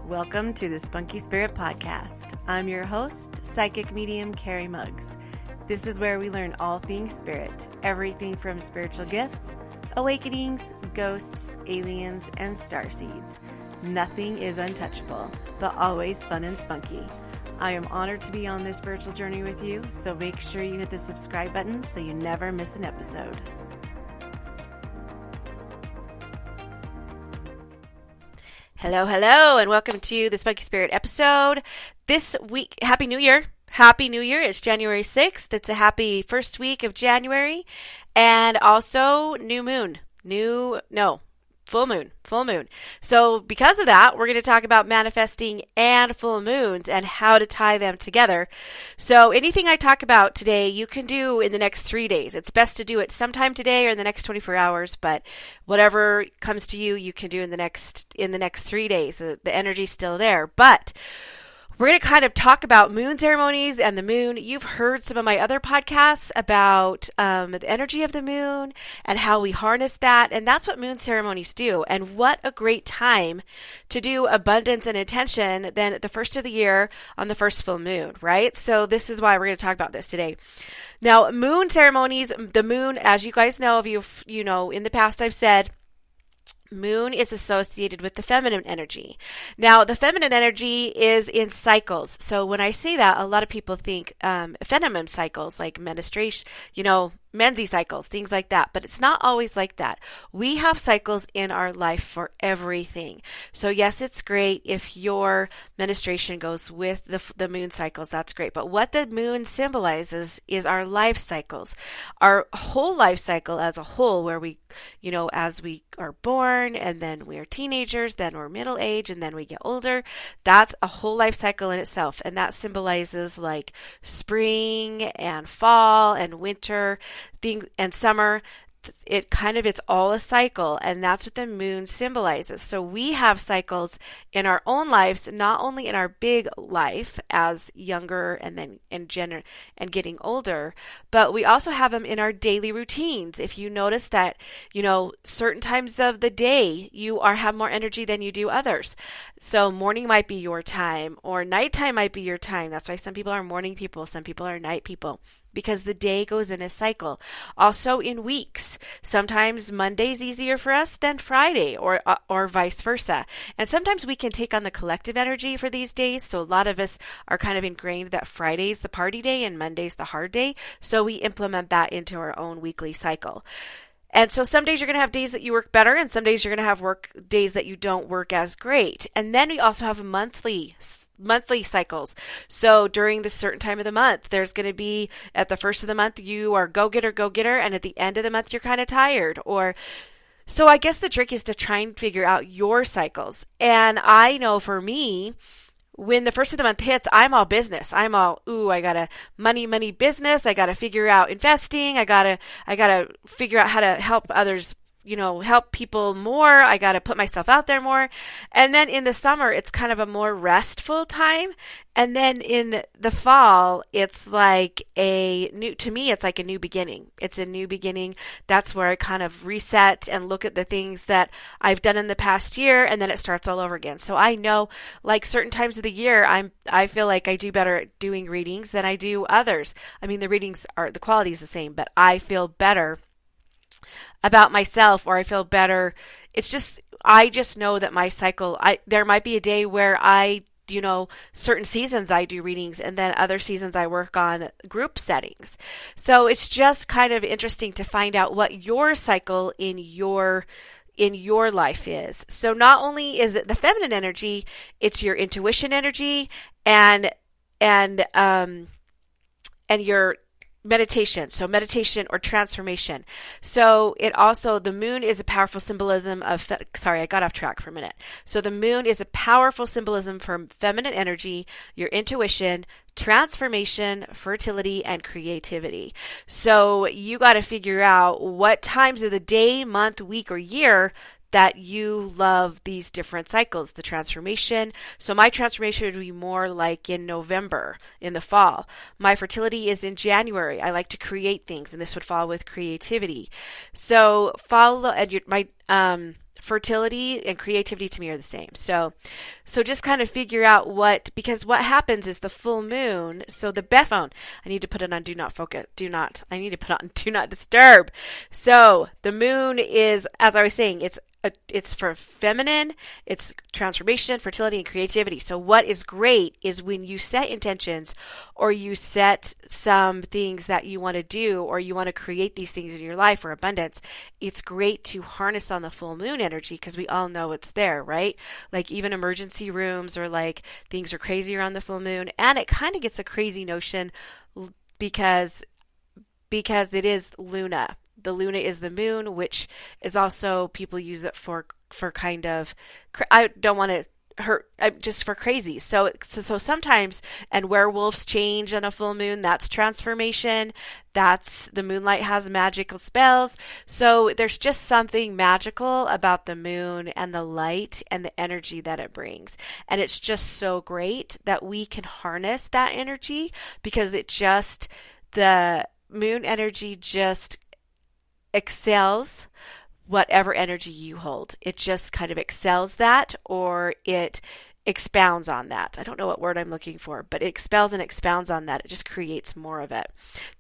Welcome to the Spunky Spirit Podcast. I'm your host, psychic medium Carrie Muggs. This is where we learn all things spirit, everything from spiritual gifts, awakenings, ghosts, aliens, and starseeds. Nothing is untouchable, but always fun and spunky. I am honored to be on this spiritual journey with you, so make sure you hit the subscribe button so you never miss an episode. Hello, and welcome to the Spunky Spirit episode. This week, Happy New Year. Happy New Year. It's January 6th. It's a happy first week of January. And also new moon. Full moon. So because of that, we're going to talk about manifesting and full moons and how to tie them together. So anything I talk about today, you can do in the next 3 days. It's best to do it sometime today or in the next 24 hours, but whatever comes to you, you can do in the next 3 days. The energy's still there, but we're going to kind of talk about moon ceremonies and the moon. You've heard some of my other podcasts about the energy of the moon and how we harness that. And that's what moon ceremonies do. And what a great time to do abundance and intention than at the first of the year on the first full moon, right? So this is why we're going to talk about this today. Now, moon ceremonies, the moon, as you guys know, in the past I've said, moon is associated with the feminine energy. Now, the feminine energy is in cycles. So when I say that, a lot of people think feminine cycles, like menstruation, Menses cycles, things like that. But it's not always like that. We have cycles in our life for everything. So yes, it's great if your menstruation goes with the moon cycles. That's great. But what the moon symbolizes is our life cycles, our whole life cycle as a whole, where we, as we are born and then we are teenagers, then we're middle age, and then we get older. That's a whole life cycle in itself. And that symbolizes like spring and fall and winter, things and summer. It's all a cycle, and that's what the moon symbolizes. So we have cycles in our own lives, not only in our big life as younger and then and getting older, but we also have them in our daily routines. If you notice that, certain times of the day you have more energy than you do others. So morning might be your time, or nighttime might be your time. That's why some people are morning people, some people are night people, because the day goes in a cycle. Also in weeks, sometimes Monday's easier for us than Friday, or vice versa. And sometimes we can take on the collective energy for these days. So a lot of us are kind of ingrained that Friday's the party day and Monday's the hard day. So we implement that into our own weekly cycle. And so some days you're going to have days that you work better, and some days you're going to have work days that you don't work as great. And then we also have monthly cycles. So during the certain time of the month, there's going to be at the first of the month, you are go getter. And at the end of the month, you're kind of tired. So I guess the trick is to try and figure out your cycles. And I know for me, when the first of the month hits, I'm all business. I got a money business. I got to figure out investing. I got to figure out how to help others, help people more. I got to put myself out there more. And then in the summer, it's kind of a more restful time. And then in the fall, it's like it's like a new beginning. It's a new beginning. That's where I kind of reset and look at the things that I've done in the past year, and then it starts all over again. So I know, like certain times of the year, I feel like I do better at doing readings than I do others. I mean, the quality is the same, but I feel better about myself, or I feel better. I just know that my cycle, there might be a day where certain seasons I do readings, and then other seasons I work on group settings. So it's just kind of interesting to find out what your cycle in your life is. So not only is it the feminine energy, it's your intuition energy and your meditation. So meditation or transformation. So the moon is a powerful symbolism of, I got off track for a minute. So the moon is a powerful symbolism for feminine energy, your intuition, transformation, fertility, and creativity. So you got to figure out what times of the day, month, week, or year that you love these different cycles, the transformation. So my transformation would be more like in November, in the fall. My fertility is in January. I like to create things, and this would fall with creativity. So follow, and my fertility and creativity to me are the same. So just kind of figure out because what happens is the full moon. So the best phone, I need to put it on I need to put on do not disturb. So the moon is, as I was saying, it's for feminine, it's transformation, fertility, and creativity. So what is great is when you set intentions or you set some things that you want to do or you want to create these things in your life for abundance, it's great to harness on the full moon energy because we all know it's there, right? Like even emergency rooms or like things are crazier on the full moon. And it kind of gets a crazy notion because it is Luna. The Luna is the moon, which is also, people use it for kind of, I don't want to hurt, just for crazy. So sometimes, and werewolves change on a full moon, that's transformation. The moonlight has magical spells. So there's just something magical about the moon and the light and the energy that it brings. And it's just so great that we can harness that energy because the moon energy just excels whatever energy you hold. It just kind of excels that, or it expounds on that. I don't know what word I'm looking for, but it expels and expounds on that. It just creates more of it.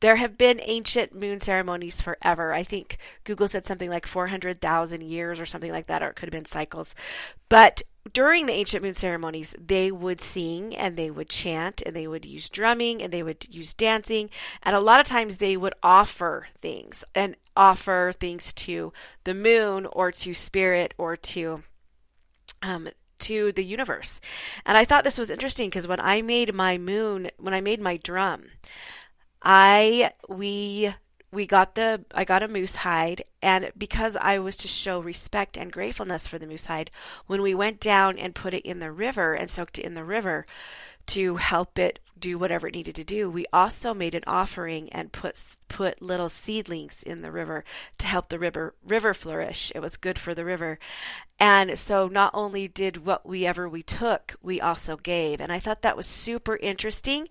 There have been ancient moon ceremonies forever. I think Google said something like 400,000 years or something like that, or it could have been cycles. But during the ancient moon ceremonies, they would sing and they would chant and they would use drumming and they would use dancing. And a lot of times they would offer things to the moon or to spirit or to the universe. And I thought this was interesting because when I made my drum, I got a moose hide, and because I was to show respect and gratefulness for the moose hide, when we went down and put it in the river and soaked it in the river to help it do whatever it needed to do, we also made an offering and put little seedlings in the river to help the river flourish. It was good for the river. And so not only did whatever we took, we also gave. And I thought that was super interesting.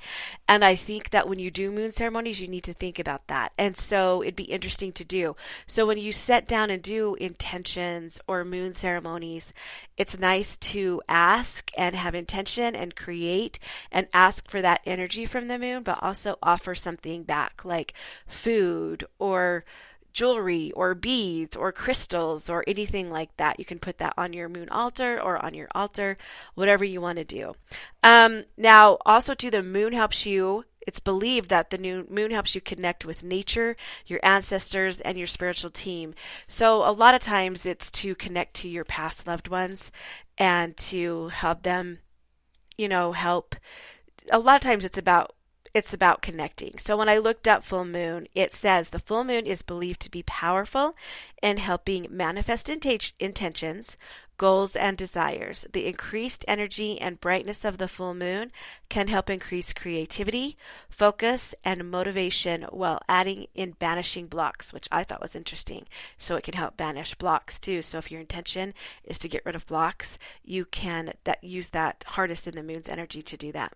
And I think that when you do moon ceremonies, you need to think about that. And so it'd be interesting to do. So when you sit down and do intentions or moon ceremonies, it's nice to ask and have intention and create and ask for that energy from the moon, but also offer something back like food or jewelry or beads or crystals or anything like that. You can put that on your moon altar or on your altar, whatever you want to do. Now, also too, the moon helps you. It's believed that the moon helps you connect with nature, your ancestors, and your spiritual team. So a lot of times it's to connect to your past loved ones and to help them, help. A lot of times it's about connecting. So when I looked up full moon, it says the full moon is believed to be powerful in helping manifest intentions, goals, and desires. The increased energy and brightness of the full moon can help increase creativity, focus, and motivation while adding in banishing blocks, which I thought was interesting. So it can help banish blocks too. So if your intention is to get rid of blocks, you can use that, harness in the moon's energy to do that.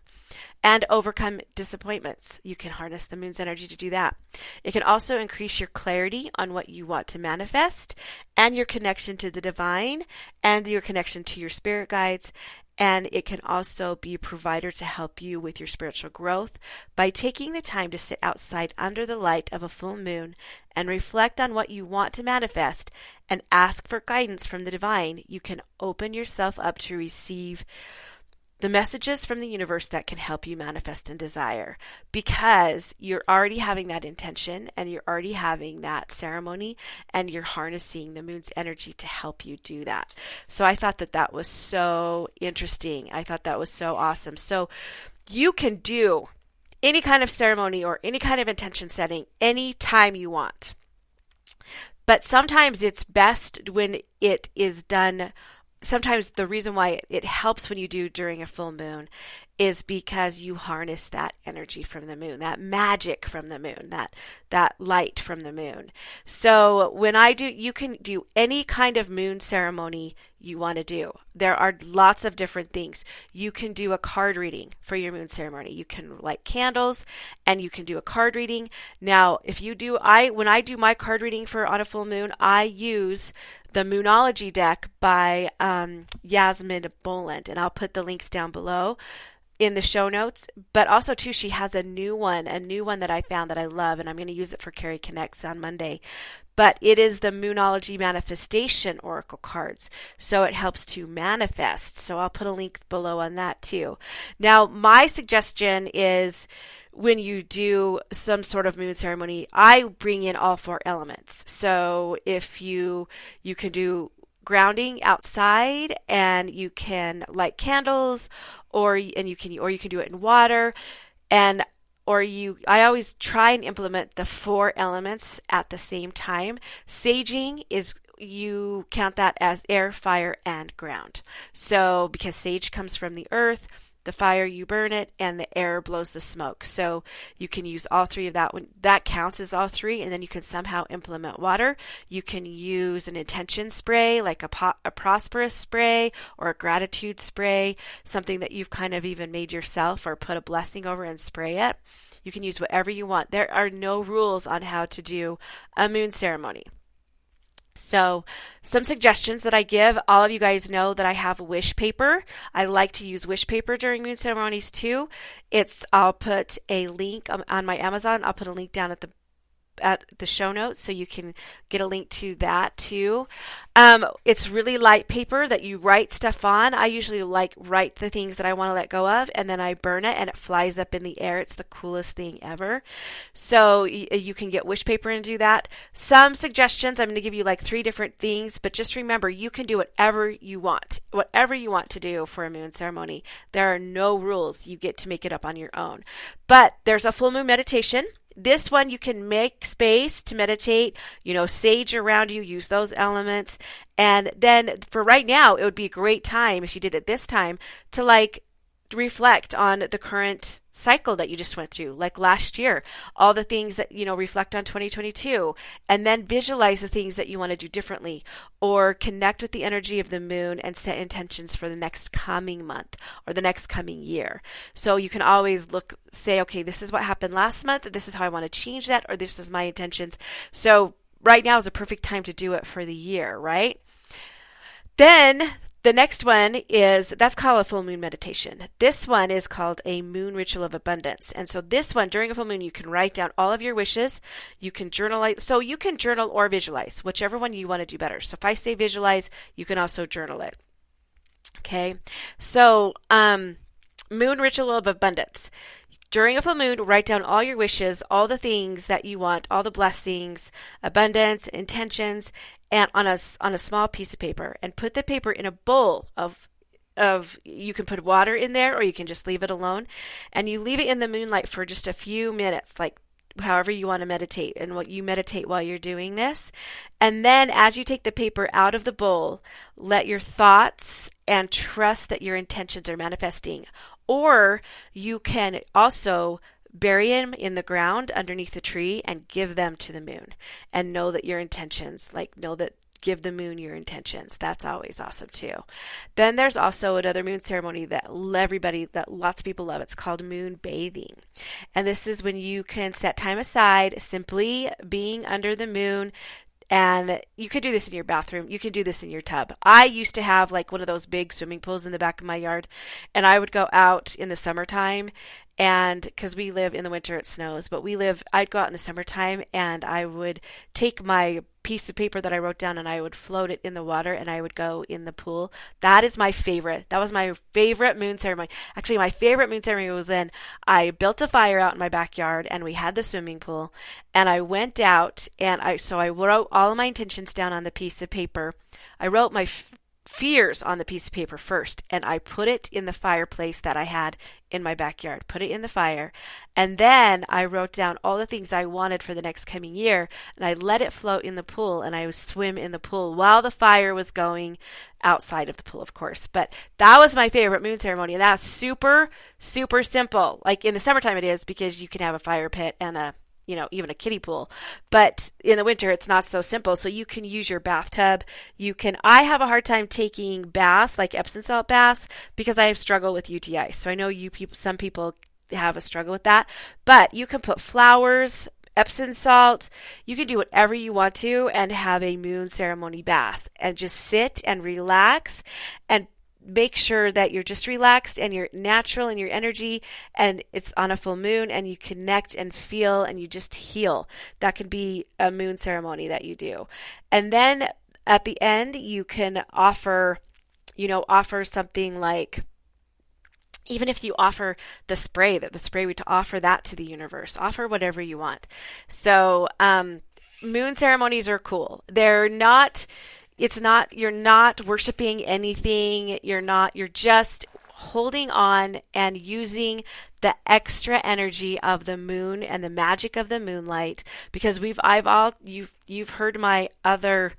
And overcome disappointments. You can harness the moon's energy to do that. It can also increase your clarity on what you want to manifest and your connection to the divine and your connection to your spirit guides. And it can also be a provider to help you with your spiritual growth by taking the time to sit outside under the light of a full moon and reflect on what you want to manifest and ask for guidance from the divine. You can open yourself up to receive the messages from the universe that can help you manifest and desire, because you're already having that intention and you're already having that ceremony and you're harnessing the moon's energy to help you do that. So I thought that was so interesting. I thought that was so awesome. So you can do any kind of ceremony or any kind of intention setting anytime you want. But sometimes it's best when it is done. Sometimes the reason why it helps when you do during a full moon is because you harness that energy from the moon, that magic from the moon, that light from the moon. So when you can do any kind of moon ceremony you want to do. There are lots of different things. You can do a card reading for your moon ceremony. You can light candles and you can do a card reading. Now, if you do, when I do my card reading for on a full moon, I use the Moonology deck by Yasmin Boland, and I'll put the links down below in the show notes. But also too, she has a new one that I found that I love, and I'm going to use it for Carrie Connects on Monday. But it is the Moonology Manifestation Oracle cards. So it helps to manifest. So I'll put a link below on that too. Now, my suggestion is when you do some sort of moon ceremony, I bring in all 4 elements. So if you can do grounding outside, and you can light candles, or you can do it in water, and I always try and implement the 4 elements at the same time. Saging is, you count that as air, fire, and ground. So because sage comes from the earth, the fire, you burn it, and the air blows the smoke. So you can use all 3 of that. That counts as all 3, and then you can somehow implement water. You can use an intention spray, like a prosperous spray or a gratitude spray, something that you've kind of even made yourself or put a blessing over and spray it. You can use whatever you want. There are no rules on how to do a moon ceremony. So some suggestions that I give, all of you guys know that I have wish paper. I like to use wish paper during moon ceremonies too. I'll put a link on my Amazon. I'll put a link down at the show notes so you can get a link to that too. It's really light paper that you write stuff on. I usually write the things that I want to let go of, and then I burn it and it flies up in the air. It's the coolest thing ever. So you can get wish paper and do that. Some suggestions, I'm going to give you like 3 different things, but just remember, you can do whatever you want to do for a moon ceremony. There are no rules. You get to make it up on your own. But there's a full moon meditation. This one, you can make space to meditate, sage around you, use those elements. And then for right now, it would be a great time, if you did it this time, to reflect on the current cycle that you just went through, like last year, all the things that, reflect on 2022, and then visualize the things that you want to do differently, or connect with the energy of the moon and set intentions for the next coming month or the next coming year. So you can always say, okay, this is what happened last month, this is how I want to change that, or this is my intentions. So right now is a perfect time to do it for the year, right? Then the next one that's called a full moon meditation. This one is called a moon ritual of abundance. And so this one, during a full moon, you can write down all of your wishes. You can journal. So you can journal or visualize, whichever one you want to do better. So if I say visualize, you can also journal it. Okay. So, moon ritual of abundance. During a full moon, write down all your wishes, all the things that you want, all the blessings, abundance, intentions, and on a small piece of paper, and put the paper in a bowl of you can put water in there, or you can just leave it alone, and you leave it in the moonlight for just a few minutes, like however you want to meditate, and what you meditate while you're doing this. And then as you take the paper out of the bowl, let your thoughts and trust that your intentions are manifesting. Or you can also bury them in the ground underneath the tree and give them to the moon, and know that your intentions, give the moon your intentions. That's always awesome too. Then there's also another moon ceremony that lots of people love. It's called moon bathing. And this is when you can set time aside, simply being under the moon. And you could do this in your bathroom. You can do this in your tub. I used to have one of those big swimming pools in the back of my yard, and I would go out in the summertime, and because we live in the winter, it snows, but I'd go out in the summertime, and I would take my piece of paper that I wrote down and I would float it in the water, and I would go in the pool. That was my favorite moon ceremony. Actually, my favorite moon ceremony was when I built a fire out in my backyard, and we had the swimming pool, and I went out, and I wrote all of my intentions down on the piece of paper. I wrote my fears on the piece of paper first, and I put it in the fireplace that I had in my backyard, put it in the fire, and then I wrote down all the things I wanted for the next coming year, and I let it float in the pool, and I would swim in the pool while the fire was going outside of the pool, of course. But that was my favorite moon ceremony, and that's super, super simple. Like in the summertime it is, because you can have a fire pit and a even a kiddie pool. But in the winter, it's not so simple. So you can use your bathtub. I have a hard time taking baths, like Epsom salt baths, because I have struggled with UTI. So I know some people have a struggle with that, but you can put flowers, Epsom salt, you can do whatever you want to and have a moon ceremony bath and just sit and relax and make sure that you're just relaxed and you're natural in your energy, and it's on a full moon and you connect and feel and you just heal. That could be a moon ceremony that you do. And then at the end, you can offer something like, even if you offer the spray, we offer that to the universe, offer whatever you want. So, moon ceremonies are cool. You're not worshiping anything. You're just holding on and using the extra energy of the moon and the magic of the moonlight, because you've heard my other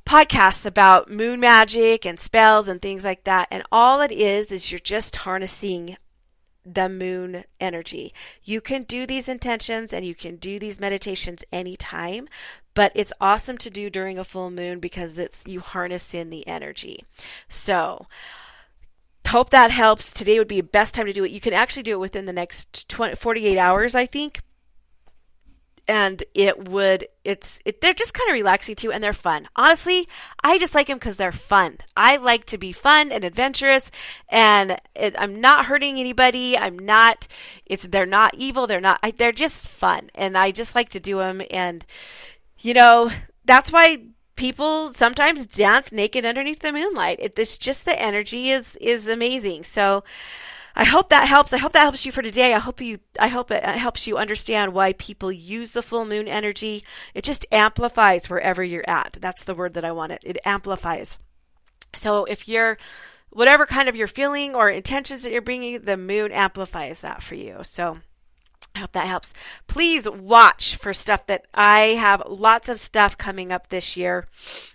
podcasts about moon magic and spells and things like that. And all it is you're just harnessing the moon energy. You can do these intentions and you can do these meditations anytime, but it's awesome to do during a full moon because you harness in the energy. So hope that helps. Today would be the best time to do it. You can actually do it within the next 48 hours, I think. And they're just kind of relaxing too, and they're fun. Honestly, I just like them because they're fun. I like to be fun and adventurous, and I'm not hurting anybody. They're not evil. They're just fun, and I just like to do them. And, that's why people sometimes dance naked underneath the moonlight. It's just the energy is amazing. So I hope that helps. I hope that helps you for today. I hope it helps you understand why people use the full moon energy. It just amplifies wherever you're at. That's the word that I wanted. It amplifies. So if whatever kind of you're feeling or intentions that you're bringing, the moon amplifies that for you. So I hope that helps. Please watch for stuff that I have lots of stuff coming up this year.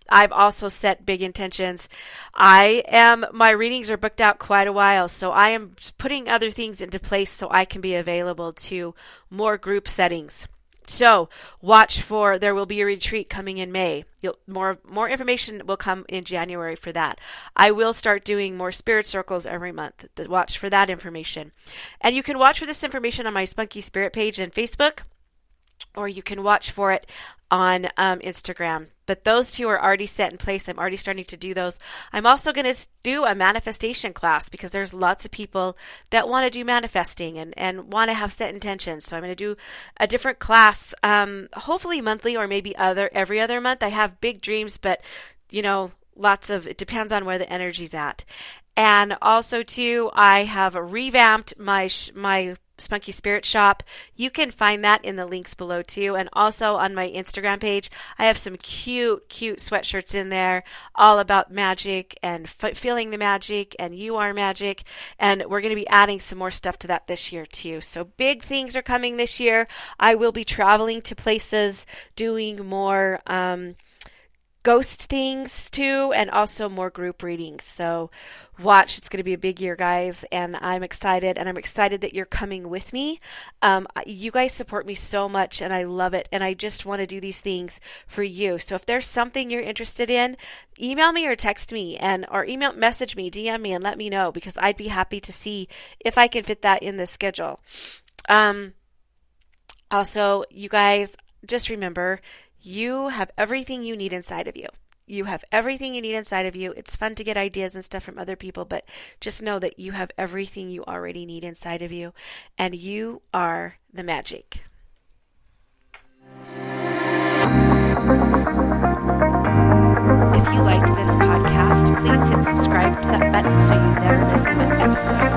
I've also set big intentions. My readings are booked out quite a while, so I am putting other things into place so I can be available to more group settings. So watch there will be a retreat coming in May. More information will come in January for that. I will start doing more spirit circles every month. Watch for that information. And you can watch for this information on my Spunky Spirit page on Facebook, or you can watch for it on Instagram. But those two are already set in place. I'm already starting to do those. I'm also going to do a manifestation class because there's lots of people that want to do manifesting and want to have set intentions. So I'm going to do a different class, hopefully monthly or maybe every other month. I have big dreams, but it depends on where the energy's at. And also too, I have revamped my Spunky Spirit Shop. You can find that in the links below too. And also on my Instagram page, I have some cute sweatshirts in there all about magic and feeling the magic, and you are magic. And we're going to be adding some more stuff to that this year too. So big things are coming this year. I will be traveling to places, doing more ghost things too, and also more group readings. So watch, it's going to be a big year, guys, and I'm excited, and I'm excited that you're coming with me. You guys support me so much, and I love it, and I just want to do these things for you. So if there's something you're interested in, email me or text me, or message me, DM me, and let me know, because I'd be happy to see if I can fit that in the schedule. Also, you guys, just remember, you have everything you need inside of you. You have everything you need inside of you. It's fun to get ideas and stuff from other people, but just know that you have everything you already need inside of you, and you are the magic. If you liked this podcast, please hit subscribe button so you never miss an episode.